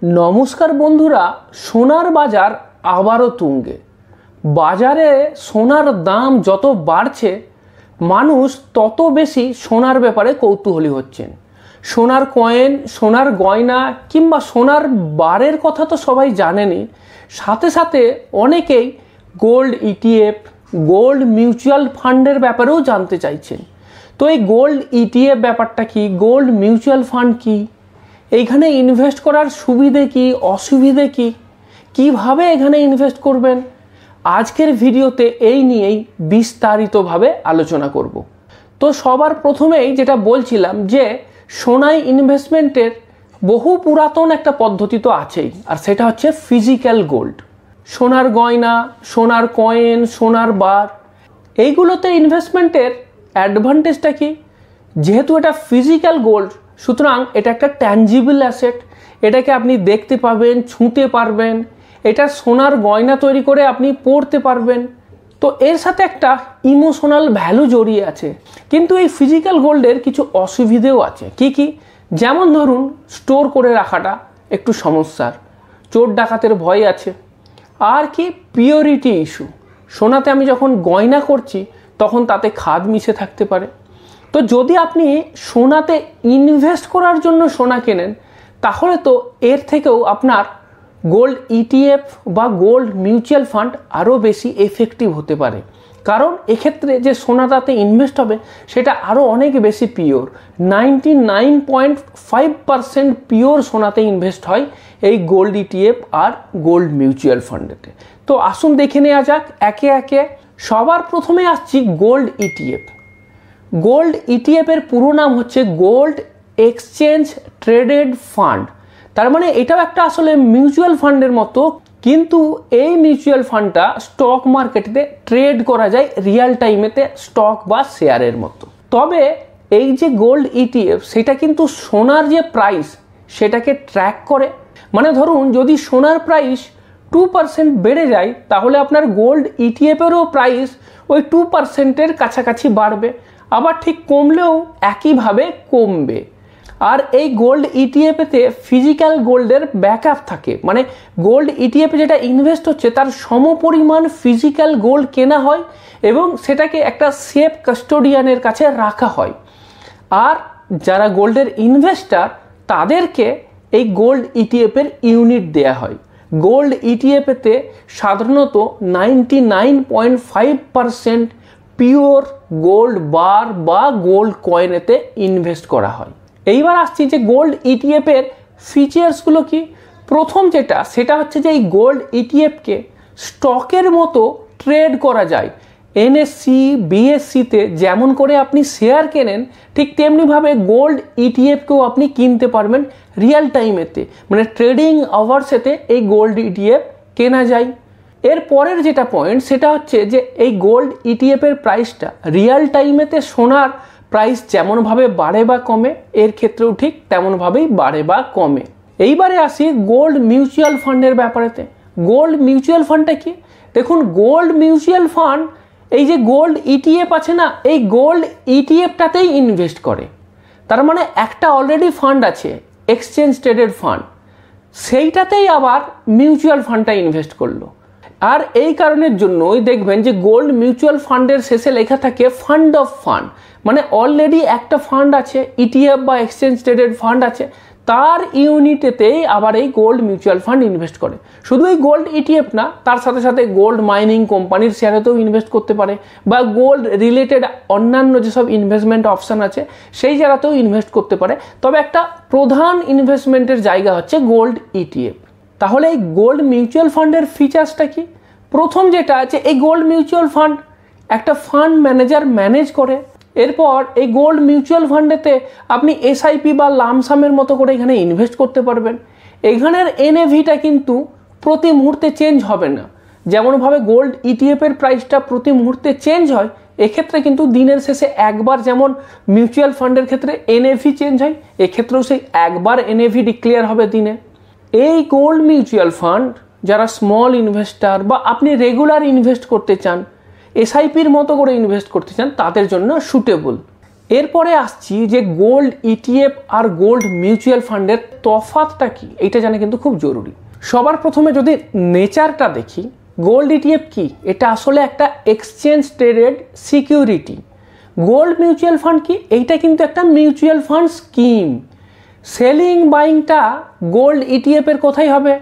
নমস্কার বন্ধুরা, সোনার বাজার আবারও তুঙ্গে। বাজারে সোনার দাম যত বাড়ছে মানুষ তত বেশি সোনার ব্যাপারে কৌতূহলী হচ্ছেন। সোনার কয়েন, সোনার গয়না কিংবা সোনার বারের কথা তো সবাই জানেনই, সাথে সাথে অনেকেই গোল্ড ইটিএফ, গোল্ড মিউচুয়াল ফান্ডের ব্যাপারেও জানতে চাইছেন। তো এই গোল্ড ইটিএফ ব্যাপারটা কি, গোল্ড মিউচুয়াল ফান্ড কি, এইখানে ইনভেস্ট করার সুবিধে কি, অসুবিধে কি, কিভাবে এখানে ইনভেস্ট করবেন, আজকের ভিডিওতে এই নিয়েই বিস্তারিতভাবে আলোচনা করব। তো সবার প্রথমেই যেটা বলছিলাম যে সোনায় ইনভেস্টমেন্টের বহু পুরাতন একটা পদ্ধতি তো আছেই, আর সেটা হচ্ছে ফিজিক্যাল গোল্ড। সোনার গয়না, সোনার কয়েন, সোনার বার, এইগুলোতে ইনভেস্টমেন্টের অ্যাডভান্টেজটা কি? যেহেতু এটা ফিজিক্যাল গোল্ড, সুতরাং এটা একটা ট্যাঞ্জিবল অ্যাসেট। এটাকে আপনি দেখতে পাবেন, ছুঁতে পারবেন, এটা সোনার গয়না তৈরি করে আপনি পরতে পারবেন। তো এর সাথে একটা ইমোশনাল ভ্যালু জড়িয়ে আছে। কিন্তু এই ফিজিক্যাল গোল্ডের কিছু অসুবিধেও আছে। কি কি? যেমন ধরুন, স্টোর করে রাখাটা একটু সমস্যার, চোর ডাকাতের ভয় আছে। আর কি? Purity issue. সোনাতে আমি যখন গয়না করছি তখন তাতে খাদ মিশে থাকতে পারে। তো যদি আপনি সোনাতে ইনভেস্ট করার জন্য সোনা কেনেন, তাহলে তো এর থেকেও আপনার গোল্ড ইটিএফ বা গোল্ড মিউচুয়াল ফান্ড আরও বেশি এফেক্টিভ হতে পারে। কারণ এক্ষেত্রে যে সোনাটাতে ইনভেস্ট হবে সেটা আরও অনেক বেশি পিওর। 99.5% পিওর সোনাতে ইনভেস্ট হয় এই গোল্ড ইটিএফ আর গোল্ড মিউচুয়াল ফান্ডেতে। তো আসুন দেখে নেওয়া যাক একে একে। সবার প্রথমে আসছি গোল্ড ইটিএফ। গোল্ড ইটিএফের পুরো নাম হচ্ছে গোল্ড এক্সচেঞ্জ ট্রেডেড ফান্ড। তার মানে এটাও একটা আসলে মিউচুয়াল ফান্ডের মতো, কিন্তু এই মিউচুয়াল ফান্ডটা স্টক মার্কেটে ট্রেড করা যায় রিয়েল টাইমেতে, স্টক বা শেয়ারের মতো। তবে এই যে গোল্ড ইটিএফ, সেটা কিন্তু সোনার যে প্রাইস সেটাকে ট্র্যাক করে। মানে ধরুন, যদি সোনার প্রাইস 2% বেড়ে যায়, তাহলে আপনার গোল্ড ইটিএফেরও প্রাইস ওই 2%-এর কাছাকাছি বাড়বে, আবার ঠিক কমলেও একইভাবে কমবে। আর এই গোল্ড ইটিএফেতে ফিজিক্যাল গোল্ডের ব্যাকআপ থাকে। মানে গোল্ড ইটিএফে যেটা ইনভেস্ট হচ্ছে তার সমপরিমাণ ফিজিক্যাল গোল্ড কেনা হয় এবং সেটাকে একটা সেফ কাস্টোডিয়ানের কাছে রাখা হয়। আর যারা গোল্ডের ইনভেস্টার তাদেরকে এই গোল্ড ইটিএফের ইউনিট দেয়া হয়। গোল্ড ইটিএফেতে সাধারণত 99.5% পিওর গোল্ড বার বা গোল্ড কয়েনেতে ইনভেস্ট করা হয়। এইবার আসছি যে গোল্ড ইটিএফের ফিচার্সগুলো কি। প্রথম যেটা, সেটা হচ্ছে যে এই গোল্ড ইটিএফকে স্টকের মতো ট্রেড করা যায়। এনএসসি, বিএসসিতে যেমন করে আপনি শেয়ার কেনেন, ঠিক তেমনিভাবে গোল্ড ইটিএফকেও আপনি কিনতে পারবেন রিয়েল টাইমেতে। মানে ট্রেডিং আওয়ার্সেতে এই গোল্ড ইটিএফ কেনা যায়। এর পরের যেটা পয়েন্ট, সেটা হচ্ছে যে এই গোল্ড ইটিএফের প্রাইসটা রিয়েল টাইমেতে সোনার প্রাইস যেমনভাবে বাড়ে বা কমে, এর ক্ষেত্রেও ঠিক তেমনভাবেই বাড়ে বা কমে। এইবারে আসি গোল্ড মিউচুয়াল ফান্ডের ব্যাপারেতে। গোল্ড মিউচুয়াল ফান্ডটা কি? দেখুন, গোল্ড মিউচুয়াল ফান্ড এই যে গোল্ড ইটিএফ আছে না, এই গোল্ড ইটিএফটাতেই ইনভেস্ট করে। তার মানে একটা অলরেডি ফান্ড আছে, এক্সচেঞ্জ ট্রেডেড ফান্ড, সেইটাতেই আবার মিউচুয়াল ফান্ডটা ইনভেস্ট করলো। আর এই কারণের জন্যই দেখবেন যে গোল্ড মিউচুয়াল ফান্ডের শেষে লেখা থাকে ফান্ড অফ ফান্ড। মানে অলরেডি একটা ফান্ড আছে, ইটিএফ বা এক্সচেঞ্জ ট্রেডেড ফান্ড আছে, তার ইউনিটেতেই আবার এই গোল্ড মিউচুয়াল ফান্ড ইনভেস্ট করে। শুধু এই গোল্ড ইটিএফ না, তার সাথে সাথে গোল্ড মাইনিং কোম্পানির শেয়ারেতেও ইনভেস্ট করতে পারে, বা গোল্ড রিলেটেড অন্যান্য যেসব ইনভেস্টমেন্ট অপশান আছে সেই জায়গাতেও ইনভেস্ট করতে পারে। তবে একটা প্রধান ইনভেস্টমেন্টের জায়গা হচ্ছে গোল্ড ইটিএফ। তাহলে এই গোল্ড মিউচুয়াল ফান্ডের ফিচার্সটা কি? প্রথম যেটা আছে, এই গোল্ড মিউচুয়াল ফান্ড একটা ফান্ড ম্যানেজার ম্যানেজ করে। এরপর এই গোল্ড মিউচুয়াল ফান্ডেতে আপনি এসআইপি বা লামসামের মতো করে এখানে ইনভেস্ট করতে পারবেন। এখানের এনএভিটা কিন্তু প্রতি মুহূর্তে চেঞ্জ হবে না। যেমনভাবে গোল্ড ইটিএফের প্রাইসটা প্রতি মুহূর্তে চেঞ্জ হয়, এক্ষেত্রে কিন্তু দিনের শেষে একবার যেমন মিউচুয়াল ফান্ডের ক্ষেত্রে এনএভি চেঞ্জ হয়, এক্ষেত্রেও সেই একবার এনএভি ডিক্লেয়ার হবে দিনে। এই গোল্ড মিউচুয়াল ফান্ড যারা স্মল ইনভেস্টার বা আপনি রেগুলার ইনভেস্ট করতে চান, এসআইপির মতো করে ইনভেস্ট করতে চান, তাদের জন্য সুটেবল। এরপরে আসছি যে গোল্ড ইটিএফ আর গোল্ড মিউচুয়াল ফান্ডের তফাৎটা কি, এইটা জানা কিন্তু খুব জরুরি। সবার প্রথমে যদি নেচারটা দেখি, গোল্ড ইটিএফ কি, এটা আসলে একটা exchange traded security. Gold mutual fund কি, এইটা কিন্তু একটা মিউচুয়াল ফান্ড স্কিম। সেলিং বাইংটা গোল্ড ইটিএফ এর কোথায় হবে?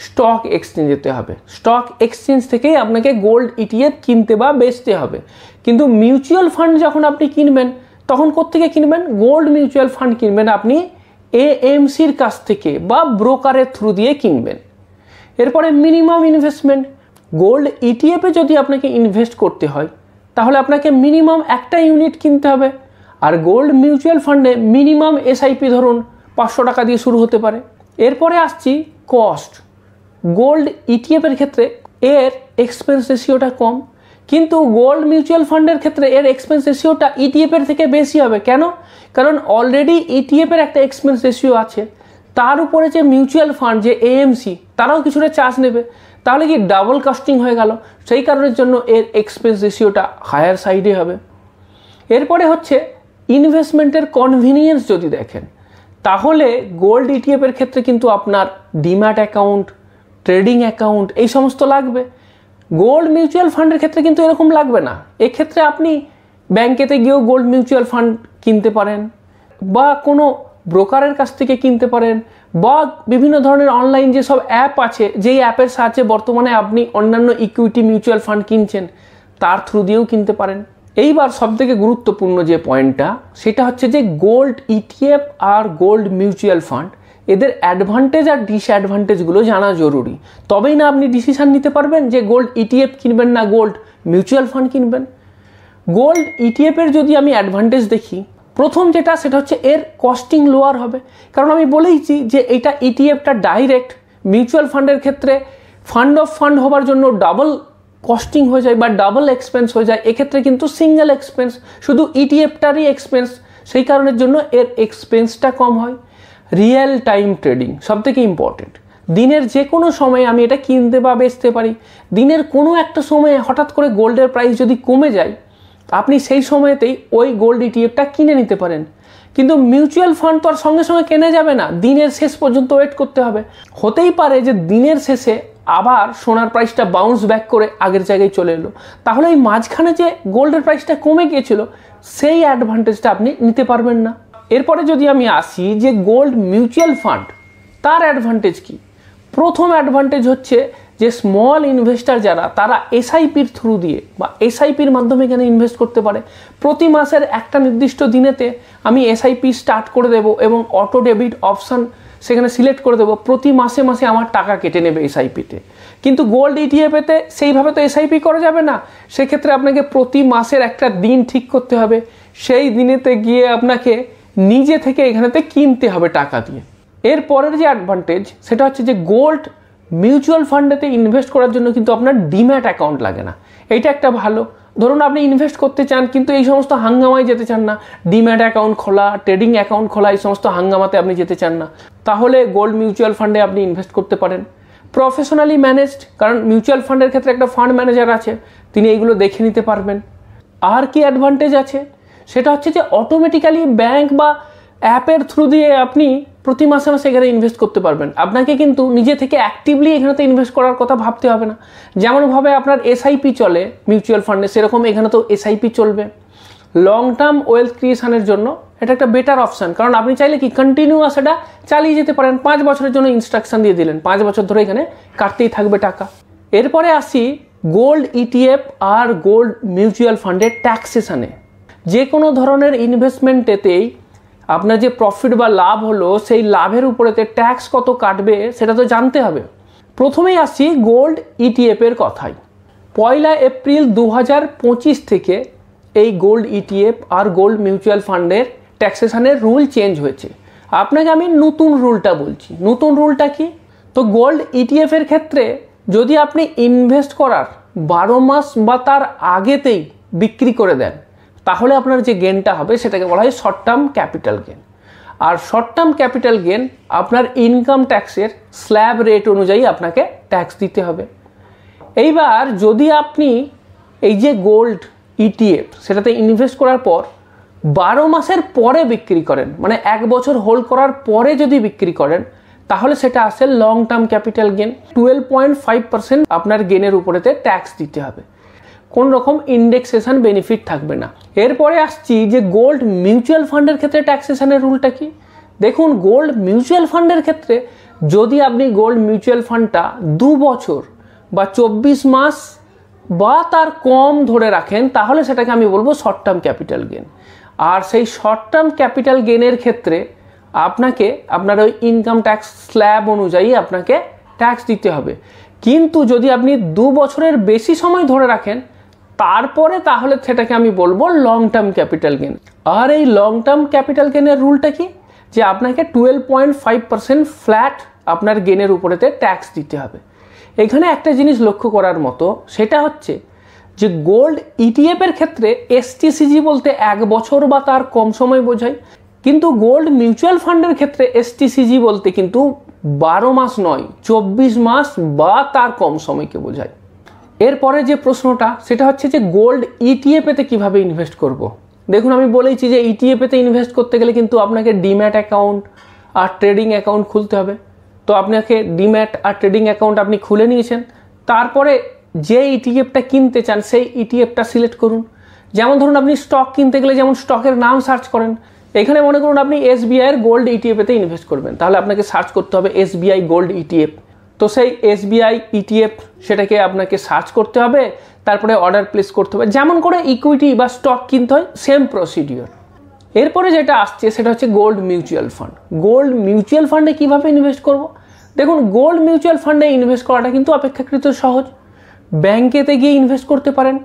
স্টক এক্সচেঞ্জেতে হবে। স্টক এক্সচেঞ্জ থেকেই আপনাকে গোল্ড ইটিএফ কিনতে বা বেচতে হবে। কিন্তু মিউচুয়াল ফান্ড যখন আপনি কিনবেন তখন কোত্থেকে কিনবেন? গোল্ড মিউচুয়াল ফান্ড কিনবেন আপনি এএমসির কাছ থেকে বা ব্রোকারের থ্রু দিয়ে কিনবেন। এরপরে মিনিমাম ইনভেস্টমেন্ট, গোল্ড ইটিএফে যদি আপনাকে ইনভেস্ট করতে হয় তাহলে আপনাকে মিনিমাম একটা ইউনিট কিনতে হবে। আর গোল্ড মিউচুয়াল ফান্ডে মিনিমাম এসআইপি ধরুন 500 টাকা দিয়ে শুরু হতে পারে। এরপরে আসছি কস্ট। গোল্ড ইটিএফের ক্ষেত্রে এর এক্সপেন্স রেশিওটা কম, কিন্তু গোল্ড মিউচুয়াল ফান্ডের ক্ষেত্রে এর এক্সপেন্স রেশিওটা ইটিএফের থেকে বেশি হবে। কেন? কারণ অলরেডি ইটিএফের একটা এক্সপেন্স রেশিও আছে, তার উপরে যে মিউচুয়াল ফান্ড যে এএমসি তারাও কিছুটা চার্জ নেবে, তাহলে কি ডাবল কস্টিং হয়ে গেল। সেই কারণের জন্য এর এক্সপেন্স রেশিওটা হায়ার সাইডে হবে। এরপরে হচ্ছে ইনভেস্টমেন্টের কনভিনিয়েন্স যদি দেখেন, তাহলে গোল্ড ইটিএফের ক্ষেত্রে কিন্তু আপনার ডিম্যাট অ্যাকাউন্ট, ট্রেডিং অ্যাকাউন্ট এই সমস্ত লাগবে। গোল্ড মিউচুয়াল ফান্ডের ক্ষেত্রে কিন্তু এরকম লাগবে না। এক্ষেত্রে আপনি ব্যাংকেতে গিয়েও গোল্ড মিউচুয়াল ফান্ড কিনতে পারেন, বা কোনো ব্রোকারের কাছ থেকে কিনতে পারেন, বা বিভিন্ন ধরনের অনলাইন যেসব অ্যাপ আছে, যেই অ্যাপের সাহায্যে বর্তমানে আপনি অন্যান্য ইকুইটি মিউচুয়াল ফান্ড কিনছেন তার থ্রু দিয়েও কিনতে পারেন। এইবার সবথেকে গুরুত্বপূর্ণ যে পয়েন্টটা, সেটা হচ্ছে যে গোল্ড ইটিএফ আর গোল্ড মিউচুয়াল ফান্ড এদের অ্যাডভান্টেজ আর ডিসঅ্যাডভান্টেজগুলো জানা জরুরি। তবেই না আপনি ডিসিশান নিতে পারবেন যে গোল্ড ইটিএফ কিনবেন না গোল্ড মিউচুয়াল ফান্ড কিনবেন। গোল্ড ইটিএফের যদি আমি অ্যাডভান্টেজ দেখি, প্রথম যেটা সেটা হচ্ছে এর কস্টিং লোয়ার হবে। কারণ আমি বলেইছি যে এটা ইটিএফটা ডাইরেক্ট, মিউচুয়াল ফান্ডের ক্ষেত্রে ফান্ড অফ ফান্ড হবার জন্য ডাবল কস্টিং হয়ে যায় বা ডাবল এক্সপেন্স হয়ে যায়। এক্ষেত্রে কিন্তু সিঙ্গেল এক্সপেন্স, শুধু ইটিএফটারই এক্সপেন্স, সেই কারণের জন্য এর এক্সপেন্সটা কম হয়। রিয়েল টাইম ট্রেডিং সবথেকে ইম্পর্টেন্ট। দিনের যে কোনো সময়ে আমি এটা কিনতে বা বেচতে পারি। দিনের কোনো একটা সময়ে হঠাৎ করে গোল্ডের প্রাইস যদি কমে যায়, আপনি সেই সময়তেই ওই গোল্ড ইটিএফটা কিনে নিতে পারেন। কিন্তু মিউচুয়াল ফান্ড তো আর সঙ্গে সঙ্গে কেনা যাবে না, দিনের শেষ পর্যন্ত ওয়েট করতে হবে। হতেই পারে যে দিনের শেষে আবার সোনার প্রাইসটা বাউন্স ব্যাক করে আগের জায়গায় চলে এলো, তাহলে এই মাঝখানে যে গোল্ডের প্রাইসটা কমে গিয়েছিল সেই অ্যাডভান্টেজটা আপনি নিতে পারবেন না। এরপরে যদি আমি আসি যে গোল্ড মিউচুয়াল ফান্ড, তার অ্যাডভান্টেজ কি? প্রথম অ্যাডভান্টেজ হচ্ছে যে স্মল ইনভেস্টার যারা, তারা এসআইপির থ্রু দিয়ে বা এসআইপির মাধ্যমে এখানে ইনভেস্ট করতে পারে। প্রতি মাসের একটা নির্দিষ্ট দিনেতে আমি এসআইপি স্টার্ট করে দেবো এবং অটো ডেবিট অপশান সেখানে সিলেক্ট করে দেবো। প্রতি মাসে মাসে আমার টাকা কেটে নেবে এসআইপিতে। কিন্তু গোল্ড ইটিএফেতে সেইভাবে তো এসআইপি করা যাবে না। সেক্ষেত্রে আপনাকে প্রতি মাসের একটা দিন ঠিক করতে হবে, সেই দিনেতে গিয়ে আপনাকে নিজে থেকে এখানেতে কিনতে হবে টাকা দিয়ে। এর পরের যে অ্যাডভান্টেজ সেটা হচ্ছে যে গোল্ড মিউচুয়াল ফান্ডেতে ইনভেস্ট করার জন্য কিন্তু আপনার ডিম্যাট অ্যাকাউন্ট লাগে না। এইটা একটা ভালো। ধরুন আপনি ইনভেস্ট করতে চান কিন্তু এই সমস্ত হাঙ্গামায় যেতে চান না, ডিম্যাট অ্যাকাউন্ট খোলা, ট্রেডিং অ্যাকাউন্ট খোলা, এই সমস্ত হাঙ্গামাতে আপনি যেতে চান না, তাহলে গোল্ড মিউচুয়াল ফান্ডে আপনি ইনভেস্ট করতে পারেন। প্রফেশনালি ম্যানেজড, কারণ মিউচুয়াল ফান্ডের ক্ষেত্রে একটা ফান্ড ম্যানেজার আছে, তিনি এইগুলো দেখে নিতে পারবেন। আর কি অ্যাডভান্টেজ আছে সেটা হচ্ছে যে অটোমেটিক্যালি ব্যাংক বা অ্যাপের থ্রু দিয়ে আপনি প্রতি মাসে মাসে এখানে ইনভেস্ট করতে পারবেন। আপনাকে কিন্তু নিজে থেকে অ্যাক্টিভলি এখানেতে ইনভেস্ট করার কথা ভাবতে হবে না। যেমনভাবে আপনার এসআইপি চলে মিউচুয়াল ফান্ডে, সেরকম এখানে তো এসআইপি চলবে। লং টার্ম ওয়েলথ ক্রিয়েশনের জন্য এটা একটা বেটার অপশান, কারণ আপনি চাইলে কি কন্টিনিউয়াস এটা চালিয়ে যেতে পারেন। 5 বছরের জন্য ইনস্ট্রাকশন দিয়ে দিলেন, 5 বছর ধরে এখানে কাটতেই থাকবে টাকা। এরপরে আসি গোল্ড ইটিএফ আর গোল্ড মিউচুয়াল ফান্ডের ট্যাক্সেশনে। যে কোনো ধরনের ইনভেস্টমেন্টেতেই আপনার যে প্রফিট বা লাভ হলো, সেই লাভের উপরেতে ট্যাক্স কত কাটবে সেটা তো জানতে হবে। প্রথমেই আসি গোল্ড ইটিএফের কথায়। 1 এপ্রিল 2025 থেকে এই গোল্ড ইটিএফ আর গোল্ড মিউচুয়াল ফান্ডের ট্যাক্সেশনের রুল চেঞ্জ হয়েছে। আপনাকে আমি নতুন রুলটা বলছি। নতুন রুলটা কি? তো গোল্ড ইটিএফের ক্ষেত্রে যদি আপনি ইনভেস্ট করার 12 মাস বা তার আগেতেই বিক্রি করে দেন, তাহলে আপনার যে গেনটা হবে সেটাকে বলা হয় শর্ট টার্ম ক্যাপিটাল গেন। আর শর্ট টার্ম ক্যাপিটাল গেন আপনার ইনকাম ট্যাক্সের স্ল্যাব রেট অনুযায়ী আপনাকে ট্যাক্স দিতে হবে। এইবার যদি আপনি এই যে গোল্ড ইটিএফ সেটাতে ইনভেস্ট করার পর 12 মাসের পরে বিক্রি করেন, মানে 1 বছর হোল্ড করার পরে যদি বিক্রি করেন, তাহলে সেটা আসে লং টার্ম ক্যাপিটাল গেন। 12.5% আপনার গেনের উপরেতে ট্যাক্স দিতে হবে, কোন রকম ইন্ডেক্সেশন বেনিফিট থাকবে না। এরপরে আসছি যে গোল্ড মিউচুয়াল ফান্ডের ক্ষেত্রে ট্যাক্সেশনের রুলটা কি। দেখুন, গোল্ড মিউচুয়াল ফান্ডের ক্ষেত্রে যদি আপনি গোল্ড মিউচুয়াল ফান্ডটা 2 বছর বা 24 মাস বা তার কম ধরে রাখেন, তাহলে সেটাকে আমি বলবো শর্ট টার্ম ক্যাপিটাল গেন। আর সেই শর্ট টার্ম ক্যাপিটাল গেনের ক্ষেত্রে আপনাকে আপনার ওই ইনকাম ট্যাক্স স্ল্যাব অনুযায়ী আপনাকে ট্যাক্স দিতে হবে। কিন্তু যদি আপনি 2 বছরের বেশি সময় ধরে রাখেন তারপরে, তাহলে সেটাকে আমি বলবো লং টার্ম ক্যাপিটাল গেন। আর এই লং টার্ম ক্যাপিটাল গেনের রুলটা কি, যে আপনাকে 12.5% ফ্ল্যাট আপনার গেনের উপরেতে ট্যাক্স দিতে হবে। এখানে একটা জিনিস লক্ষ্য করার মতো, সেটা হচ্ছে যে গোল্ড ইটিএফ এর ক্ষেত্রে এসটিসিজি বলতে 1 বছর বা তার কম সময় বোঝায়, কিন্তু গোল্ড মিউচুয়াল ফান্ডের ক্ষেত্রে এসটিসিজি বলতে কিন্তু 12 মাস নয়, 24 মাস বা তার কম সময়কে বোঝায়। এরপরে যে প্রশ্নটা, সেটা হচ্ছে যে গোল্ড ইটিএফ-এতে কীভাবে ইনভেস্ট করব। দেখুন, আমি বলেইছি যে ইটিএফ-এতে ইনভেস্ট করতে গেলে কিন্তু আপনাকে ডিম্যাট অ্যাকাউন্ট আর ট্রেডিং অ্যাকাউন্ট খুলতে হবে। তো আপনাকে ডিম্যাট আর ট্রেডিং অ্যাকাউন্ট আপনি খুলে নিয়েছেন, তারপরে যে ইটিএফটা কিনতে চান সেই ইটিএফটা সিলেক্ট করুন। যেমন ধরুন, আপনি স্টক কিনতে গেলে যেমন স্টকের নাম সার্চ করেন, এখানে মনে করুন আপনি এসবিআইয়ের গোল্ড ইটিএফ-এতে ইনভেস্ট করবেন, তাহলে আপনাকে সার্চ করতে হবে এসবিআই গোল্ড ইটিএফ। তো সেই এসবিআই ইটিএফ সেটাকে আপনাকে সার্চ করতে হবে, তারপরে অর্ডার প্লেস করতে হবে, যেমন করে ইকুইটি বা স্টক কিনতে হয় সেম প্রসিডিওর। এরপরে যেটা আসছে সেটা হচ্ছে gold mutual fund. Gold mutual ফান্ডে কীভাবে ইনভেস্ট করব। দেখুন, গোল্ড মিউচুয়াল ফান্ডে ইনভেস্ট করাটা কিন্তু অপেক্ষাকৃত সহজ। ব্যাংকেতে গিয়ে ইনভেস্ট করতে পারেন,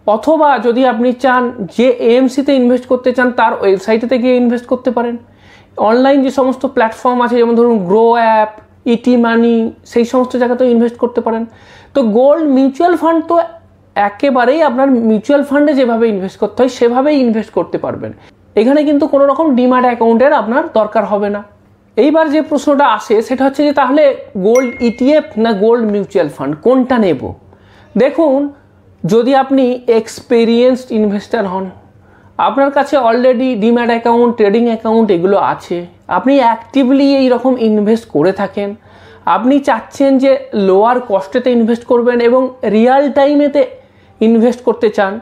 অথবা যদি আপনি চান যে এএমসিতে ইনভেস্ট করতে চান তার ওয়েবসাইটেতে গিয়ে ইনভেস্ট করতে পারেন। অনলাইন যে সমস্ত প্ল্যাটফর্ম আছে, যেমন ধরুন গ্রো অ্যাপ, ইটি মানি, সেই সমস্ত জায়গাতেও ইনভেস্ট করতে পারেন। তো গোল্ড মিউচুয়াল ফান্ড তো একেবারেই আপনার মিউচুয়াল ফান্ডে যেভাবে ইনভেস্ট করতে হয় সেভাবেই ইনভেস্ট করতে পারবেন। এখানে কিন্তু কোনো রকম ডিম্যাট অ্যাকাউন্টের আপনার দরকার হবে না। এইবার যে প্রশ্নটা আসে সেটা হচ্ছে যে তাহলে গোল্ড ইটিএফ না গোল্ড মিউচুয়াল ফান্ড, কোনটা নেব। দেখুন, যদি আপনি এক্সপেরিয়েন্সড ইনভেস্টার হন, আপনার কাছে already demat account, trading account এগুলো আছে, আপনি অ্যাক্টিভলি এই রকম ইনভেস্ট করে থাকেন, আপনি চাচ্ছেন যে লোয়ার কস্টেতে ইনভেস্ট করবেন এবং রিয়াল টাইমেতে ইনভেস্ট করতে চান,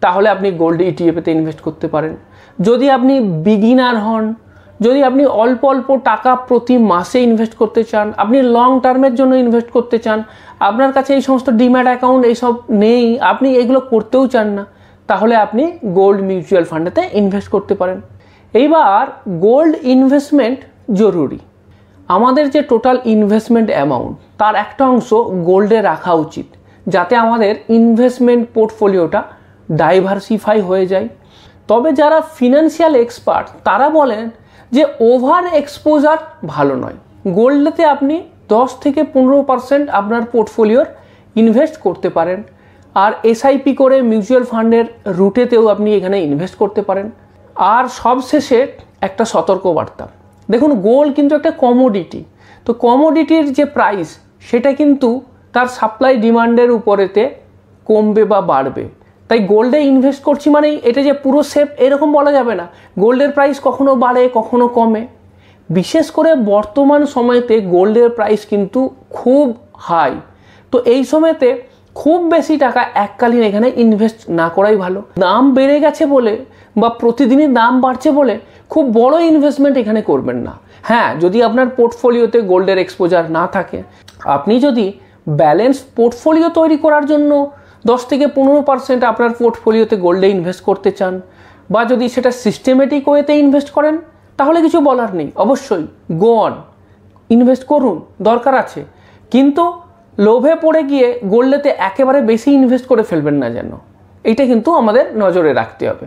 তাহলে আপনি গোল্ড ইটিএফেতে ইনভেস্ট করতে পারেন। যদি আপনি বিগিনার হন, যদি আপনি অল্প অল্প টাকা প্রতি মাসে ইনভেস্ট করতে চান, আপনি লং টার্মের জন্য ইনভেস্ট করতে চান, আপনার কাছে এই সমস্ত ডিম্যাট অ্যাকাউন্ট এইসব নেই, আপনি এগুলো করতেও চান না, তাহলে আপনি গোল্ড মিউচুয়াল ফান্ডেতে ইনভেস্ট করতে পারেন। এইবার গোল্ড ইনভেস্টমেন্ট জরুরি। আমাদের যে টোটাল ইনভেস্টমেন্ট অ্যামাউন্ট তার একটা অংশ গোল্ডে রাখা উচিত, যাতে আমাদের ইনভেস্টমেন্ট পোর্টফোলিওটা ডাইভার্সিফাই হয়ে যায়। তবে যারা ফিনান্সিয়াল এক্সপার্ট তারা বলেন যে ওভার এক্সপোজার ভালো নয়। গোল্ডেতে আপনি 10 থেকে 15% আপনার পোর্টফোলিওর ইনভেস্ট করতে পারেন, আর এসআইপি করে মিউচুয়াল ফান্ডের রুটেতেও আপনি এখানে ইনভেস্ট করতে পারেন। আর সবশেষে একটা সতর্কবার্তা, দেখুন গোল্ড কিন্তু একটা কমোডিটি, তো কমোডিটির যে প্রাইস সেটা কিন্তু তার সাপ্লাই ডিমান্ডের উপরেতে কমবে বা বাড়বে। তাই গোল্ডে ইনভেস্ট করছি মানে এটা যে পুরো সেফ এরকম বলা যাবে না। গোল্ডের প্রাইস কখনো বাড়ে কখনো কমে। বিশেষ করে বর্তমান সময়তে গোল্ডের প্রাইস কিন্তু খুব হাই, তো এই সময়তে খুব বেশি টাকা এককালীন এখানে ইনভেস্ট না করাই ভালো। দাম বেড়ে গেছে বলে বা প্রতিদিনই দাম বাড়ছে বলে খুব বড় ইনভেস্টমেন্ট এখানে করবেন না। হ্যাঁ, যদি আপনার পোর্টফোলিওতে গোল্ডের এক্সপোজার না থাকে, আপনি যদি ব্যালেন্স পোর্টফোলিও তৈরি করার জন্য 10 থেকে 15% আপনার পোর্টফোলিওতে গোল্ডে ইনভেস্ট করতে চান, বা যদি সেটা সিস্টেমেটিক ওয়েতে ইনভেস্ট করেন, তাহলে কিছু বলার নেই, অবশ্যই গো অন, ইনভেস্ট করুন, দরকার আছে। কিন্তু লোভে পড়ে গিয়ে গোল্ডেতে একেবারে বেশি ইনভেস্ট করে ফেলবেন না যেন, এইটা কিন্তু আমাদের নজরে রাখতে হবে।